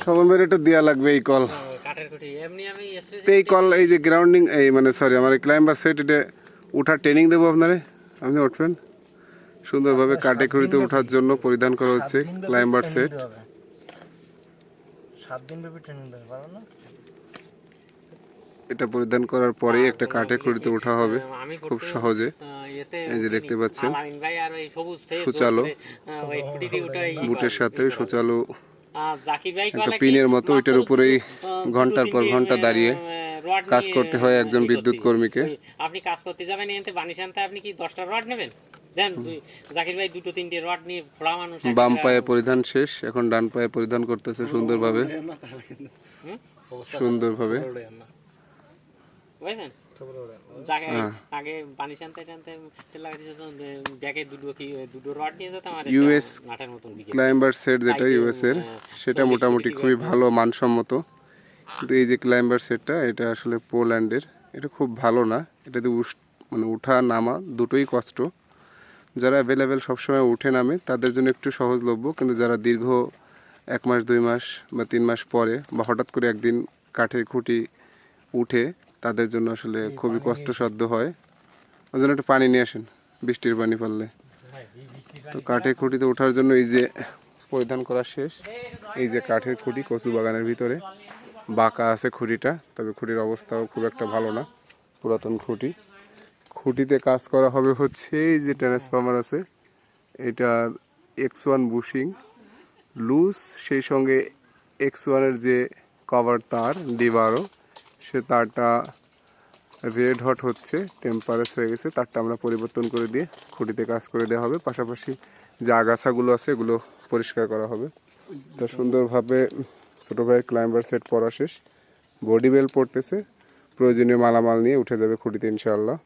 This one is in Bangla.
স্বপন ভাই এটা দেওয়া লাগবে এই কল। এই কল এই যে গ্রাউন্ডিং এই মানে সরি আমার ক্লাইম্বার সেট এটা উঠার ট্রেনিং দেবো আপনারে, আপনি উঠবেন সুন্দরভাবে কাঠে খুঁড়িতে ওঠার জন্য পরিধান করা হচ্ছে ক্লাইম্বার সেট। 7 দিন ব্যাপী ট্রেনিং দেবে পারো না? এটা পরিধান করার পরেই একটা কাঠে খুঁড়িতে ওঠা হবে খুব সহজে। এই যে দেখতে পাচ্ছেন সুচালো বুটের সাথে সুচালো একটা পিনের মতো, ওইটার উপরেই ঘন্টার পর ঘন্টা দাঁড়িয়ে কাজ করতে হয় একজন বিদ্যুৎ কর্মীকে। আপনি কাজ করতে যাবেন এতে বানিশ আনতে, আপনি কি 10টা রড নেবেন? দেন জাকির ভাই 2-3টে রড নিয়ে ফোড়া মানুষ। বাম পায়ে পরিধান শেষ, এখন ডান পায়ে পরিধান করতেছে সুন্দরভাবে সুন্দরভাবে। বুঝছেন আগে বানিশ আনতে টানতে লাগাইছে তো ব্যাগে দুটো রড নিয়ে যেতাম আর ইউএস নাটার মতন ক্লাইম্বার সেট যেটা ইউএস এর সেটা মোটামুটি খুবই ভালো মানসম্মত, কিন্তু এই যে ক্লাইম্বার সেটটা এটা আসলে পোল্যান্ডের, এটা খুব ভালো না। এটাতে মানে উঠা নামা দুটোই কষ্ট। যারা অ্যাভেলেবেল সবসময় উঠে নামে তাদের জন্য একটু সহজলভ্য, কিন্তু যারা দীর্ঘ 1 মাস 2 মাস বা 3 মাস পরে বা হঠাৎ করে একদিন কাঠের খুঁটি উঠে তাদের জন্য আসলে খুবই কষ্টসাধ্য হয়। ওই জন্য একটু পানি নিয়ে আসেন, বৃষ্টির পানি পড়লে। তো কাঠের খুঁটিতে ওঠার জন্য এই যে পরিধান করা শেষ। এই যে কাঠের খুঁটি কচু বাগানের ভিতরে বাঁকা আছে খুঁটিটা, তবে খুঁটির অবস্থাও খুব একটা ভালো না, পুরাতন খুঁটি। খুঁটিতে কাজ করা হবে হচ্ছে এই যে ট্রান্সফরমার আছে এটা X1 বুশিং লুজ, সেই সঙ্গে X1-এর যে কভার তার D12 সে তারটা রেড হট হচ্ছে, টেম্পারেচ হয়ে গেছে, তারটা আমরা পরিবর্তন করে দিয়ে খুঁটিতে কাজ করে দেওয়া হবে। পাশাপাশি যে আগাছাগুলো আছে এগুলো পরিষ্কার করা হবে। তো সুন্দরভাবে ছোটো ভাইয়ের ক্লাইম্বার সেট পরা শেষ, বডি বেল পড়তেছে, প্রয়োজনীয় মালামাল নিয়ে উঠে যাবে খুঁটিতে ইনশাআল্লাহ।